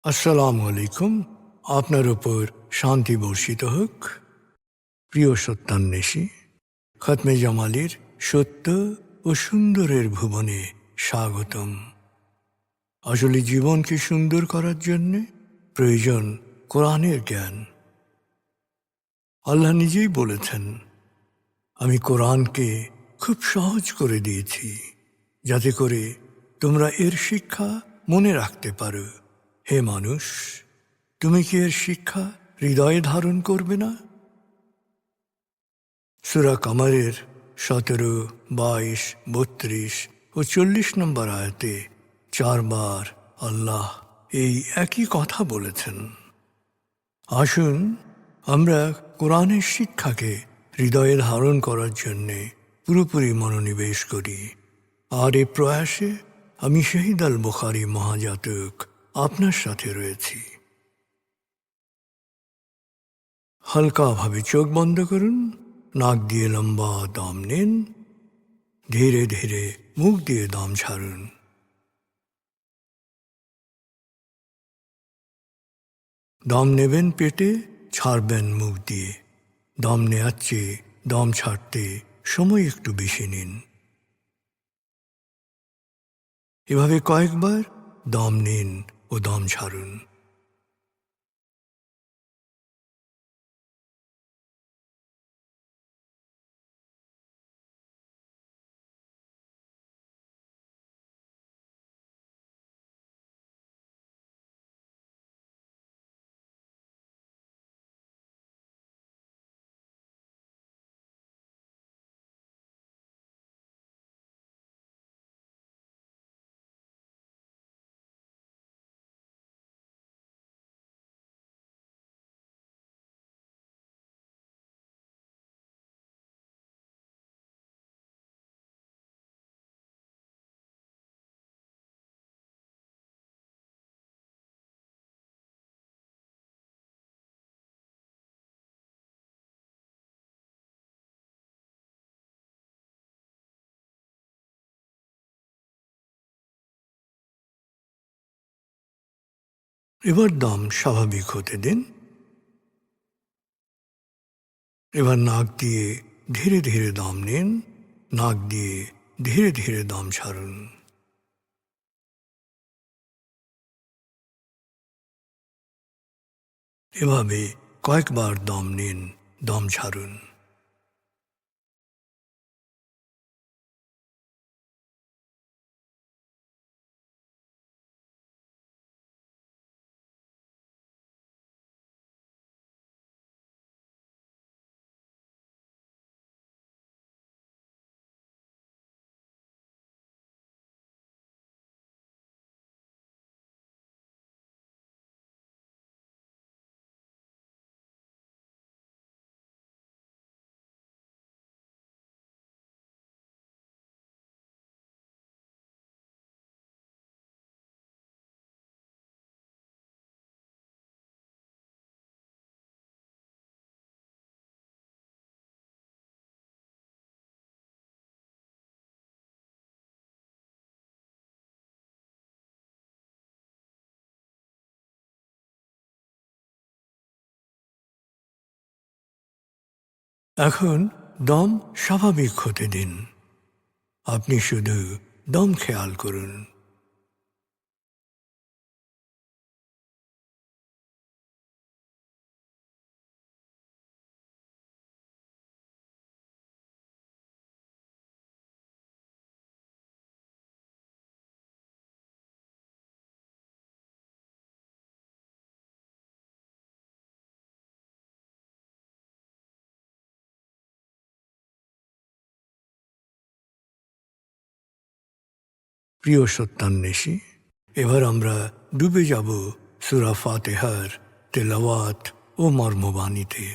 আসসালামু আলাইকুম। আপনার উপর শান্তি বর্ষিত হোক। প্রিয় সত্যান্বেষী, খতমে জামালির সত্য ও সুন্দরের ভুবনে স্বাগতম। আসলে জীবনকে সুন্দর করার জন্য প্রয়োজন কোরআনের জ্ঞান। আল্লাহ নিজেই বলেছেন, আমি কোরআনকে খুব সহজ করে দিয়েছি যাতে করে তোমরা এর শিক্ষা মনে রাখতে পারো। হে মানুষ, তুমি কি এর শিক্ষা হৃদয়ে ধারণ করবে না? সূরা কামারের 17, 22, 32 ও 40 নম্বর আয়াতে 4 বার আল্লাহ এই একই কথা বলেছেন। আসুন আমরা কোরআনের শিক্ষাকে হৃদয়ে ধারণ করার জন্যে পুরোপুরি মনোনিবেশ করি। আর এই প্রয়াসে আমি শহীদ আল বুখারী মহাজাতক আপনার সাথে রয়েছি। হালকাভাবে চোখ বন্ধ করুন, নাক দিয়ে লম্বা দম নিন, ধীরে ধীরে মুখ দিয়ে দম ছাড়ুন। দম নেবেন পেটে, ছাড়বেন মুখ দিয়ে। দম নেওয়ার চেয়ে দম ছাড়তে সময় একটু বেশি নিন। এভাবে কয়েকবার দম নিন ও দম ছাড়ুন। এবার দম স্বাভাবিক হতে দিন। এবার নাক দিয়ে ধীরে ধীরে দম নিন, নাক দিয়ে ধীরে ধীরে দম ছাড়ুন। এভাবে কয়েকবার দম নিন, দম ছাড়ুন। এখন দম স্বাভাবিক হতে দিন। আপনি শুধু দম খেয়াল করুন। প্রিয় সত্যান্বেষী, এবার আমরা ডুবে যাব সূরা ফাতিহার তেলাওয়াত ও মর্মবাণীতে।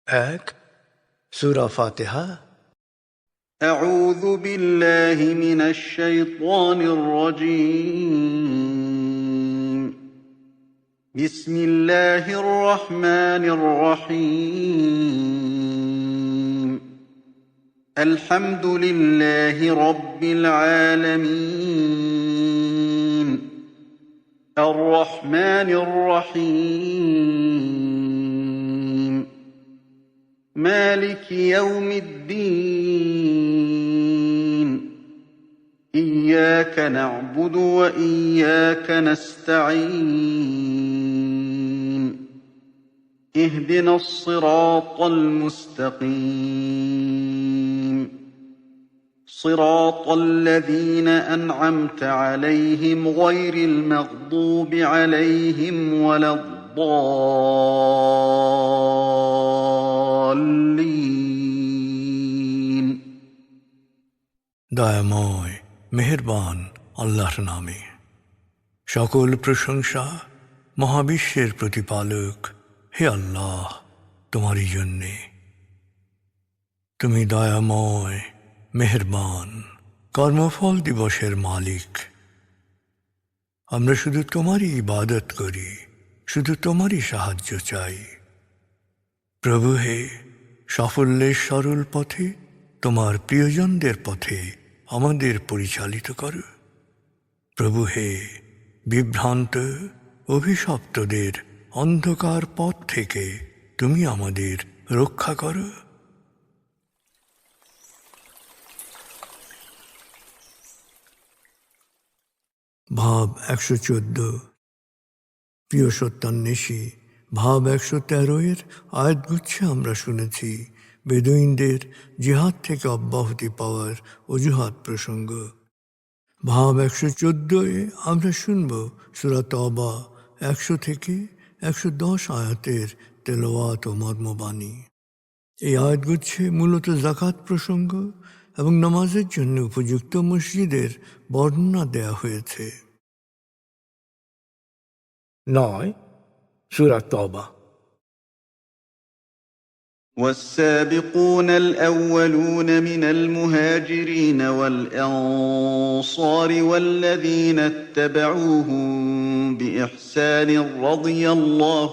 1, সূরা ফাতিহা। أعوذ بالله من الشيطان الرجيم. بسم الله الرحمن الرحيم. الحمد لله رب العالمين. الرحمن الرحيم مالك يوم الدين إياك نعبد وإياك نستعين اهدنا الصراط المستقيم صراط الذين أنعمت عليهم غير المغضوب عليهم ولا الضالين দয়াময় মেহেরবান আল্লাহর নামে। সকল প্রশংসা মহাবিশ্বের প্রতিপালক হে আল্লাহ তোমারই জন্যে। তুমি দয়াময় মেহেরবান কর্মফল দিবসের মালিক। আমরা শুধু তোমারই ইবাদত করি, শুধু তোমারই সাহায্য চাই। প্রভু হে, সাফল্যের সরল পথে তোমার প্রিয়জনদের পথে আমাদের পরিচালিত করো। প্রভু হে, বিভ্রান্ত অভিশপ্তদের অন্ধকার পথ থেকে তুমি আমাদের রক্ষা করো। ভাব 114। প্রিয় সত্যান্বেষী, ভাব 113 আয়াতগুচ্ছে আমরা শুনেছি বেদুইনদের জিহাদ থেকে অব্যাহতি পাওয়ার অজুহাত প্রসঙ্গ। ভাব 114 আমরা শুনব সূরা তওবা 100 থেকে 110 আয়াতের তেলাওয়াত ও মর্মবাণী। এই আয়াতগুচ্ছে মূলত যাকাত প্রসঙ্গ এবং নামাজের জন্য উপযুক্ত মসজিদের বর্ণনা দেয়া হয়েছে। 9 সূরা তওবা। والسابقون الأولون من المهاجرين والأنصار والذين اتبعوهم بإحسان رضي الله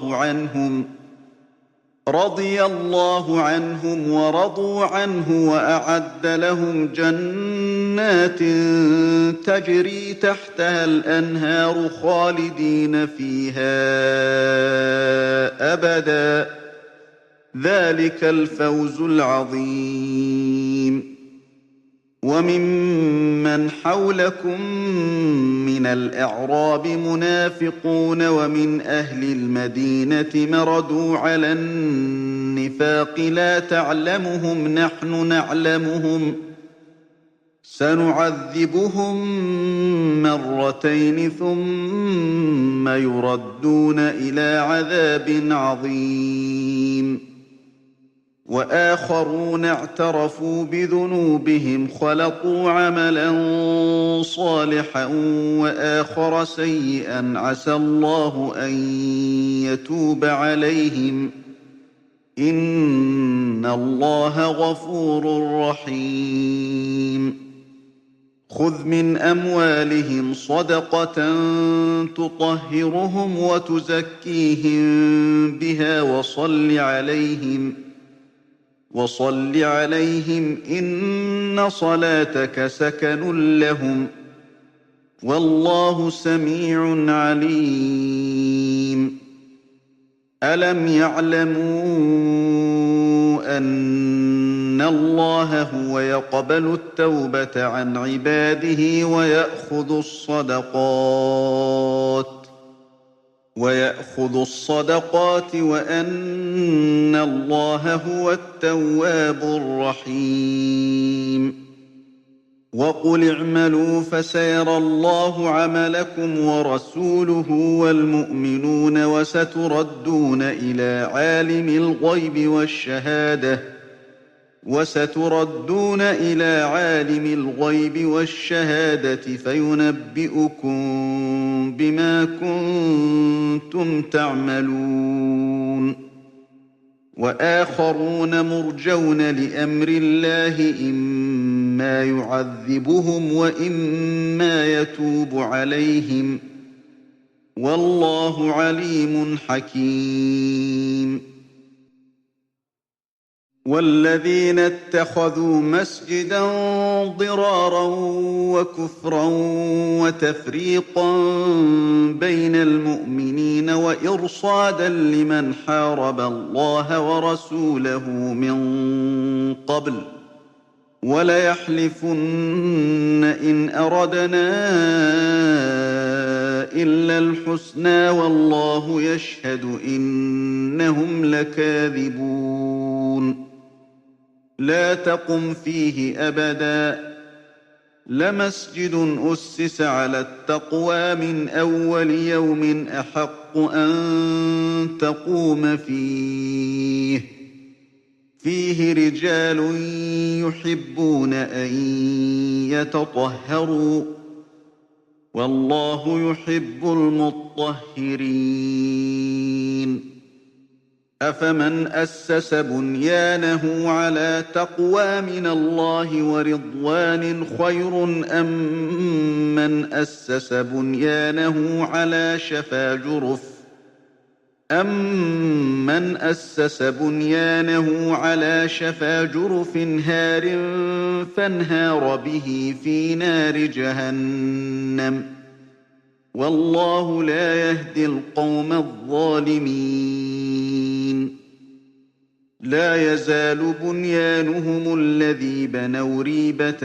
عنهم ورضوا عنه وأعد لهم جنات تجري تحتها الأنهار خالدين فيها أبدا ذلك الفوز العظيم وممن حولكم من الأعراب منافقون ومن أهل المدينة مردوا على النفاق لا تعلمهم نحن نعلمهم سنعذبهم مرتين ثم يردون إلى عذاب عظيم وآخرون اعترفوا بذنوبهم خلطوا عملا صالحا وآخر سيئا عسى الله أن يتوب عليهم إن الله غفور رحيم خذ من أموالهم صدقة تطهرهم وتزكيهم بها وصل عليهم إن صلاتك سكن لهم والله سميع عليم ألم يعلموا أن الله هو يقبل التوبة عن عباده ويأخذ الصدقات وأن الله هو التواب الرحيم وقل اعملوا فسيرى الله عملكم ورسوله والمؤمنون وستردون إلى عالم الغيب والشهادة فينبئكم بما كنتم تعملون وآخرون مرجون لأمر الله إما يعذبهم وإما يتوب عليهم والله عليم حكيم والذين اتخذوا مسجدا ضرارا وكفرا وتفريقا بين المؤمنين وإرصادا لمن حارب الله ورسوله من قبل وليحلفن إن أردنا إلا الحسنى والله يشهد إنهم لكاذبون لا تقم فيه أبدا لمسجد أسس على التقوى من أول يوم أحق أن تقوم فيه رجال يحبون أن يتطهروا والله يحب المطهرين أفمن أسس بنيانه على تقوى من الله ورضوان خير أم من أسس بنيانه على شفا جرف هار فانهار به في نار جهنم والله لا يهدي القوم الظالمين لا يزال بنيانهم الذي بنوا ريبة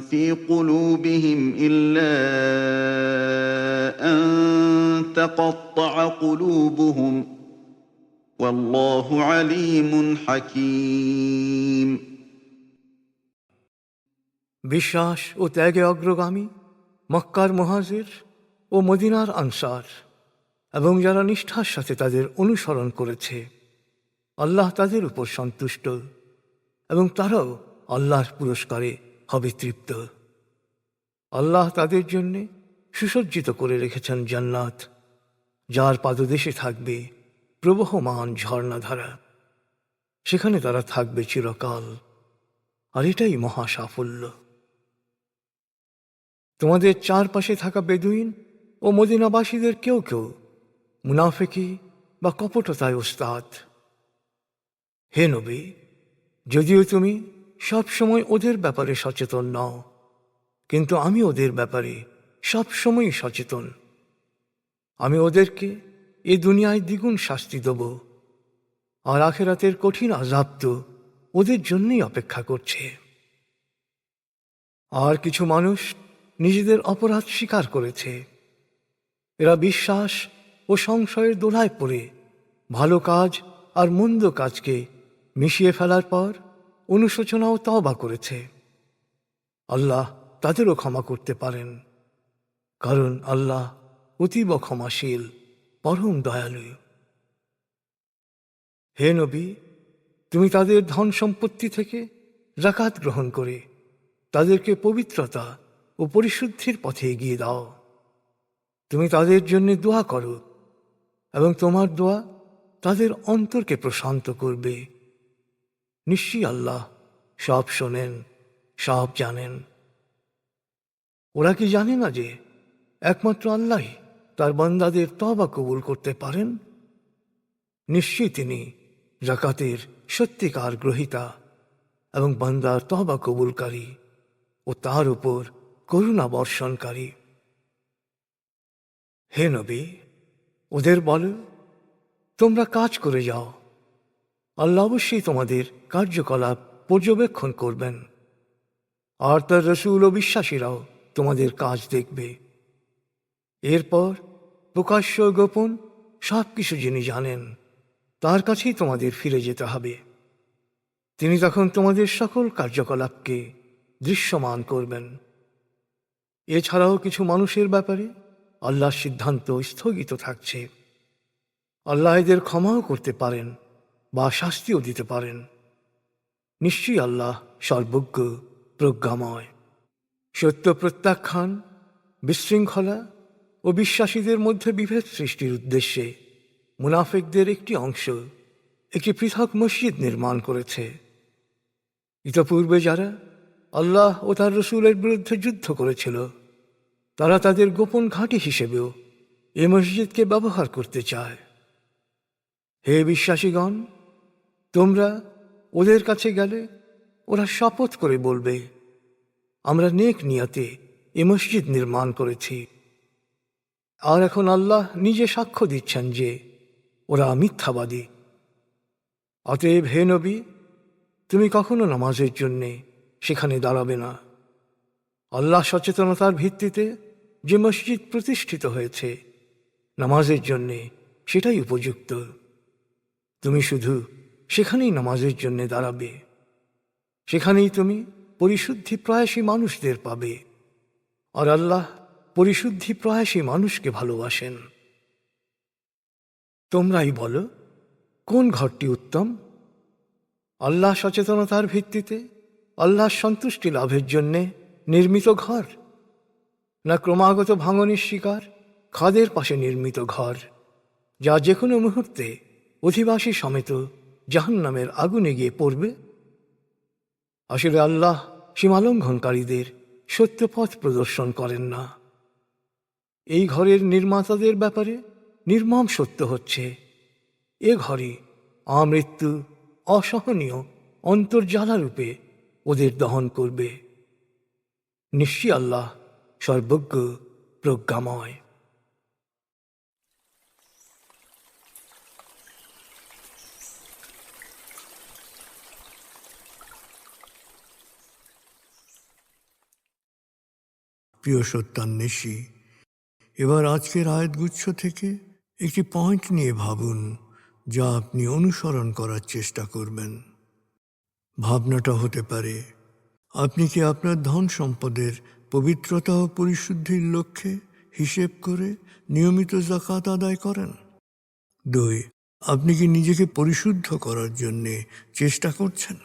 في قلوبهم إلا أن تقطع قلوبهم والله عليم حكيم বিশ্বাস ও ত্যাগে অগ্রগামী মক্কার মুহাজির ও মদিনার আনসার এবং যারা নিষ্ঠার সাথে তাদের অনুসরণ করেছে, আল্লাহ তাদের উপর সন্তুষ্ট এবং তারাও আল্লাহর পুরস্কারে হবে তৃপ্ত। আল্লাহ তাদের জন্যে সুসজ্জিত করে রেখেছেন জান্নাত, যার পাদদেশে থাকবে প্রবহমান ঝর্ণাধারা। সেখানে তারা থাকবে চিরকাল, আর এটাই মহা সাফল্য। তোমাদের চারপাশে থাকা বেদুইন ও মদিনাবাসীদের কেউ কেউ মুনাফিকি বা কপটতায় ওস্তাদ। হে নবী, যদিও তুমি সব সময় ওদের ব্যাপারে সচেতন নও, কিন্তু আমি ওদের ব্যাপারে সব সময় সচেতন। আমি ওদেরকে এ দুনিয়ায় দ্বিগুণ শাস্তি দেব, আর আখিরাতের কঠিন আযাব তো ওদের জন্যই অপেক্ষা করছে। আর কিছু মানুষ নিজেদের অপরাধ স্বীকার করেছে। এরা বিশ্বাস ও সংশয়ের দোলায় পড়ে ভালো কাজ আর মন্দ কাজকে মিশিয়ে ফেলার পর অনুশোচনা ও তওবা করেছে। আল্লাহ তাদেরও ক্ষমা করতে পারেন, কারণ আল্লাহ অতীব ক্ষমাশীল, পরম দয়ালু। হে নবী, তুমি তাদের ধন সম্পত্তি থেকে যাকাত গ্রহণ করে তাদেরকে পবিত্রতা ও পরিশুদ্ধির পথে এগিয়ে দাও। তুমি তাদের জন্য দোয়া করো এবং তোমার দোয়া তাদের অন্তরকে প্রশান্ত করবে। নিশ্চয়ই আল্লাহ সব শোনেন, সব জানেন। ওরা কি জানে না যে একমাত্র আল্লাহই তার বান্দাদের তওবা কবুল করতে পারেন? নিশ্চয়ই তিনি যাকাতের সত্যিকার গ্রহীতা এবং বান্দার তওবা কবুলকারী ও তার উপর করুণা বর্ষণকারী। হে নবী, ওদের বলো, তোমরা কাজ করে যাও, আল্লাহ অবশ্যই তোমাদের কার্যকলাপ পর্যবেক্ষণ করবেন, আর তার রসূল ও বিশ্বাসীরাও তোমাদের কাজ দেখবে। এরপর প্রকাশ্য গোপন সব কিছু যিনি জানেন, তার কাছেই তোমাদের ফিরে যেতে হবে। তিনি তখন তোমাদের সকল কার্যকলাপকে দৃশ্যমান করবেন। এছাড়াও কিছু মানুষের ব্যাপারে আল্লাহর সিদ্ধান্ত স্থগিত থাকছে। আল্লাহ এদের ক্ষমাও করতে পারেন বা শাস্তিও দিতে পারেন। নিশ্চয়ই আল্লাহ সর্বজ্ঞ, প্রজ্ঞাময়। সত্য প্রত্যাখ্যান, বিশৃঙ্খলা ও বিশ্বাসীদের মধ্যে বিভেদ সৃষ্টির উদ্দেশ্যে মুনাফিকদের একটি অংশ একটি পৃথক মসজিদ নির্মাণ করেছে। ইতপূর্বে যারা আল্লাহ ও তার রসূলের বিরুদ্ধে যুদ্ধ করেছিল, তারা তাদের গোপন ঘাঁটি হিসেবেও এ মসজিদকে ব্যবহার করতে চায়। হে বিশ্বাসীগণ, তোমরা ওদের কাছে গেলে ওরা শপথ করে বলবে, আমরা নেক নিয়তে এ মসজিদ নির্মাণ করেছি। আর এখন আল্লাহ নিজে সাক্ষ্য দিচ্ছেন যে ওরা মিথ্যাবাদী। অতএব হে নবী, তুমি কখনো নামাজের জন্যে সেখানে দাঁড়াবে না। আল্লাহ সচেতনতার ভিত্তিতে যে মসজিদ প্রতিষ্ঠিত হয়েছে নামাজের জন্যে সেটাই উপযুক্ত। তুমি শুধু সেখানেই নামাজের জন্য দাঁড়াবে। সেখানেই তুমি পরিশুদ্ধি প্রয়াসী মানুষদের পাবে। আর আল্লাহ পরিশুদ্ধি প্রয়াসী মানুষকে ভালোবাসেন। তোমরাই বলো, কোন ঘরটি উত্তম? আল্লাহ সচেতনতার ভিত্তিতে আল্লাহর সন্তুষ্টি লাভের জন্যে নির্মিত ঘর, না ক্রমাগত ভাঙনের শিকার খাদের পাশে নির্মিত ঘর, যা যে কোনো মুহূর্তে অধিবাসী সমেত জাহান্নামের আগুনে গিয়ে পড়বে? আসলে আল্লাহ সীমালঙ্ঘনকারীদের সত্য পথ প্রদর্শন করেন না। এই ঘরের নির্মাতাদের ব্যাপারে নির্মম সত্য হচ্ছে, এ ঘরে আমৃত্যু অসহনীয় অন্তর্জ্বালারূপে ওদের দহন করবে। নিশ্চয়ই আল্লাহ সর্বজ্ঞ প্রজ্ঞাময়। প্রিয় সত্যান্বেষী, এবার আজকের আয়াতগুচ্ছ থেকে একটি পয়েন্ট নিয়ে ভাবুন, যা আপনি অনুসরণ করার চেষ্টা করবেন। ভাবনাটা হতে পারে, আপনি কি আপনার ধন সম্পদের পবিত্রতা ও পরিশুদ্ধির লক্ষ্যে হিসেব করে নিয়মিত যাকাত আদায় করেন? 2, আপনি কি নিজেকে পরিশুদ্ধ করার জন্যে চেষ্টা করছেন?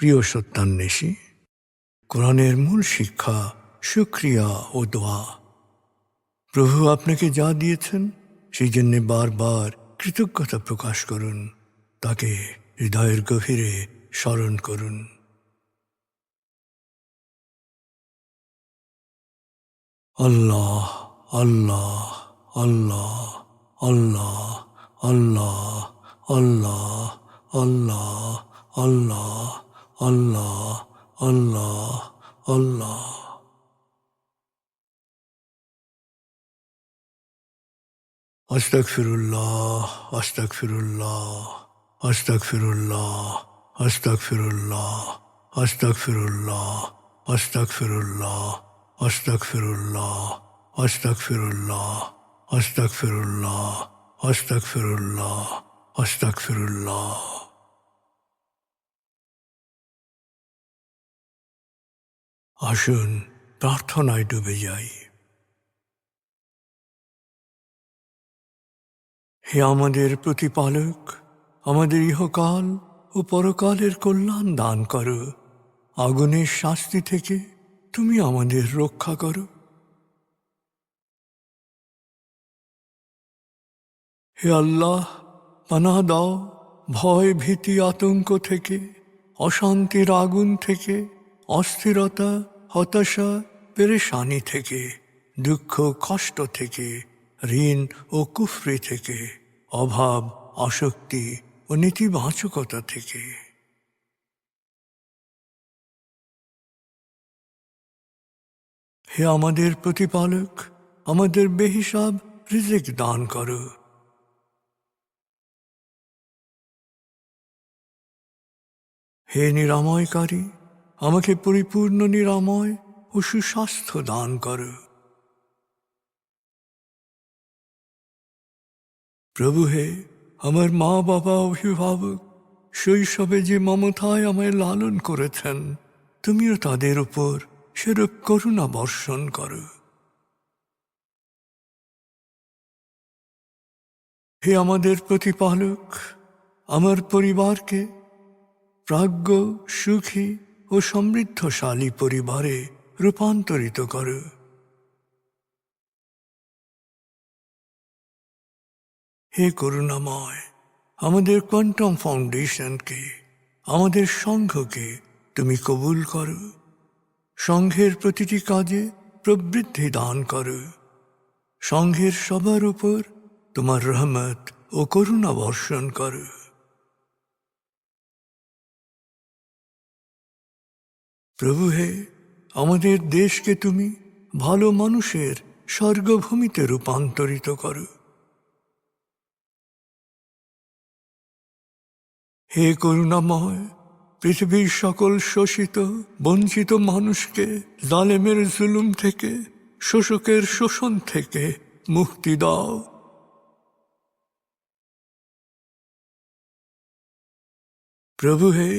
প্রিয় সত্যান্বেষী, কোরআনের মূল শিক্ষা শুকরিয়া ও দোয়া। প্রভু আপনাকে যা দিয়েছেন সেই জন্যে বারবার কৃতজ্ঞতা প্রকাশ করুন, তাকে হৃদয়ের গভীরে স্মরণ করুন। আল্লাহ আল্লাহ আল্লাহ আল্লাহ আল্লাহ আল্লাহ আল্লাহ আল্লাহ আল্লাহ আল্লাহ আল্লাহ। আস্তাগফিরুল্লাহ আস্তাগফিরুল্লাহ আস্তাগফিরুল্লাহ আস্তাগফিরুল্লাহ আস্তাগফিরুল্লাহ আস্তাগফিরুল্লাহ আস্তাগফিরুল্লাহ আস্তাগফিরুল্লাহ আস্তাগফিরুল্লাহ আস্তাগফিরুল্লাহ আস্তাগফিরুল্লাহ। আসুন প্রার্থনায় ডুবে যাই। হে আমাদের প্রতিপালক, আমাদের ইহকাল ও পরকালের কল্যাণ দান করো। আগুনের শাস্তি থেকে তুমি আমাদের রক্ষা করো। হে আল্লাহ, পানাহ দাও ভয় ভীতি আতঙ্ক থেকে, অশান্তির আগুন থেকে, অস্থিরতা হতাশা পেরেশানি থেকে, দুঃখ কষ্ট থেকে, ঋণ ও কুফরি থেকে, অভাব আসক্তি ও নেতিবাচকতা থেকে। হে আমাদের প্রতিপালক, আমাদের বেহিসাব রিজিক দান করো। হে নিরাময়কারী, আমাকে পরিপূর্ণ নিরাময় ও সুস্বাস্থ্য দান করো। প্রভু হে, আমার মা বাবা অভিভাবক শৈশবে যে মমতায় আমায় লালন করেছেন, তুমিও তাদের উপর সেরূপ করুণা বর্ষণ করো। হে আমাদের প্রতিপালক, আমার পরিবারকে প্রাজ্ঞ সুখী ও সমৃদ্ধশালী পরিবারে রূপান্তরিত করো। হে করুণাময়, আমাদের কোয়ান্টাম ফাউন্ডেশনকে, আমাদের সংঘকে তুমি কবুল করো। সংঘের প্রতিটি কাজে প্রবৃদ্ধি দান করো। সংঘের সবার উপর তোমার রহমত ও করুণা বর্ষণ করো। প্রভু হে, আমাদের দেশকে তুমি ভালো মানুষের স্বর্গভূমিতে রূপান্তরিত করো। হে করুণাময়, পৃথিবীর সকল শোষিত বঞ্চিত মানুষকে জালেমের জুলুম থেকে, শোষকের শোষণ থেকে মুক্তি দাও। প্রভু হে,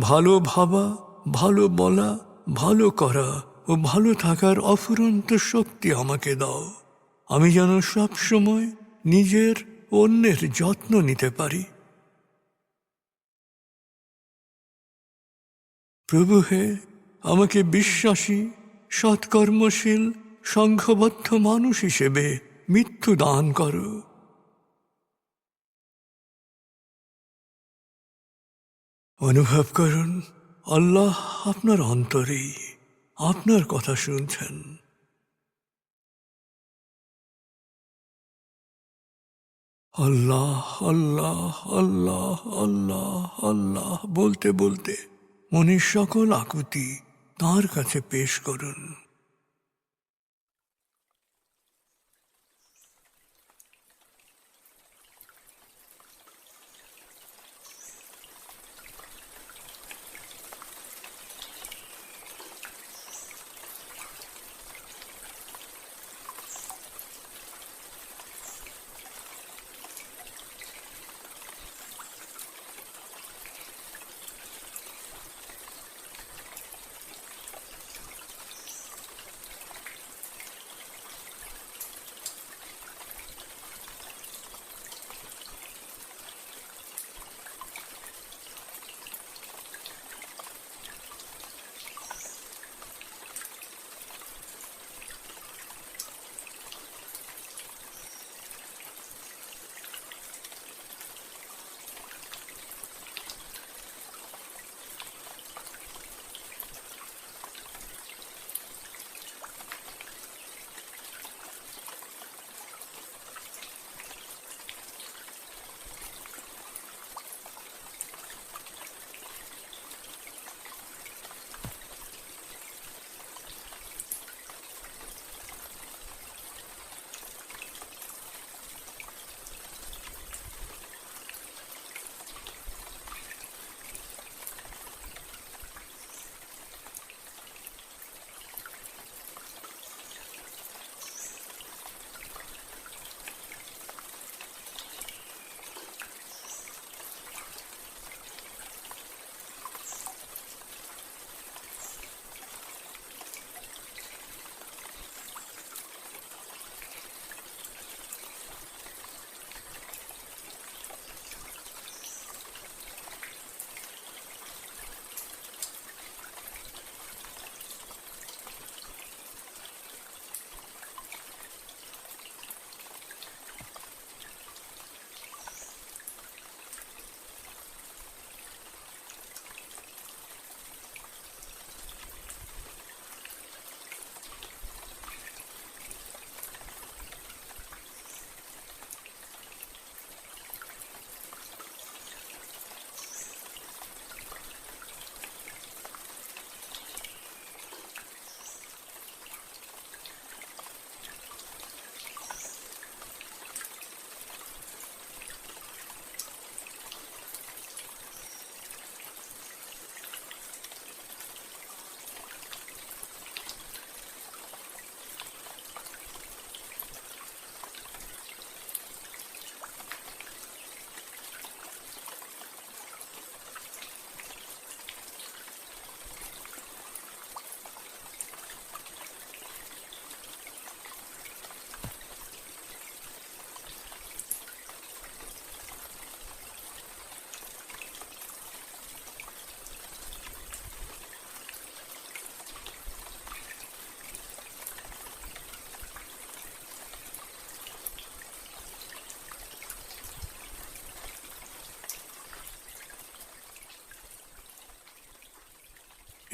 ভালো ভাবা, ভালো বলা, ভালো করা ও ভালো থাকার অফুরন্ত শক্তি আমাকে দাও। আমি যেন সব সময় নিজের অন্যের যত্ন নিতে পারি। প্রভু হে, আমাকে বিশ্বাসী সৎকর্মশীল সংঘবদ্ধ মানুষ হিসেবে মৃত্যু দান করো। অনুভব করুন, আল্লাহ আপনার অন্তরেই আপনার কথা শুনছেন। আল্লাহ আল্লাহ আল্লাহ আল্লাহ আল্লাহ বলতে বলতে মনের সকল আকুতি তাঁর কাছে পেশ করুন।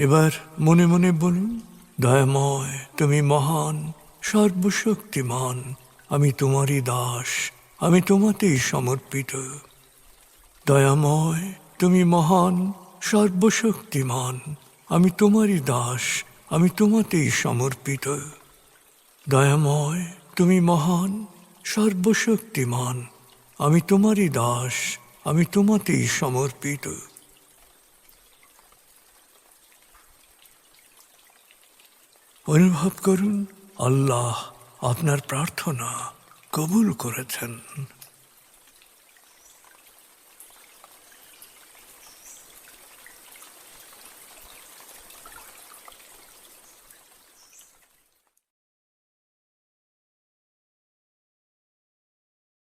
এবার মনে মনে বলুন, দয়াময় তুমি মহান, সর্বশক্তিমান, আমি তোমারই দাস, আমি তোমাতেই সমর্পিত। দয়াময় তুমি মহান, সর্বশক্তিমান, আমি তোমারই দাস, আমি তোমাতেই সমর্পিত। দয়াময় তুমি মহান, সর্বশক্তিমান, আমি তোমারই দাস, আমি তোমাতেই সমর্পিত। অনুভব করুন আল্লাহ আপনার প্রার্থনা কবুল করেছেন।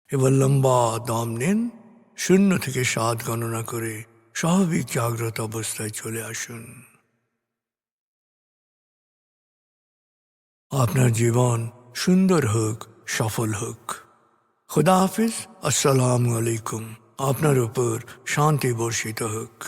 এবার লম্বা দম নিন, 0 থেকে 7 গণনা করে স্বাভাবিক জাগ্রত অবস্থায় চলে আসুন। আপনার জীবন সুন্দর হোক, সফল হোক। খুদা হাফিজ। আসসালামু আলাইকুম। আপনার উপর শান্তি বর্ষিত হোক।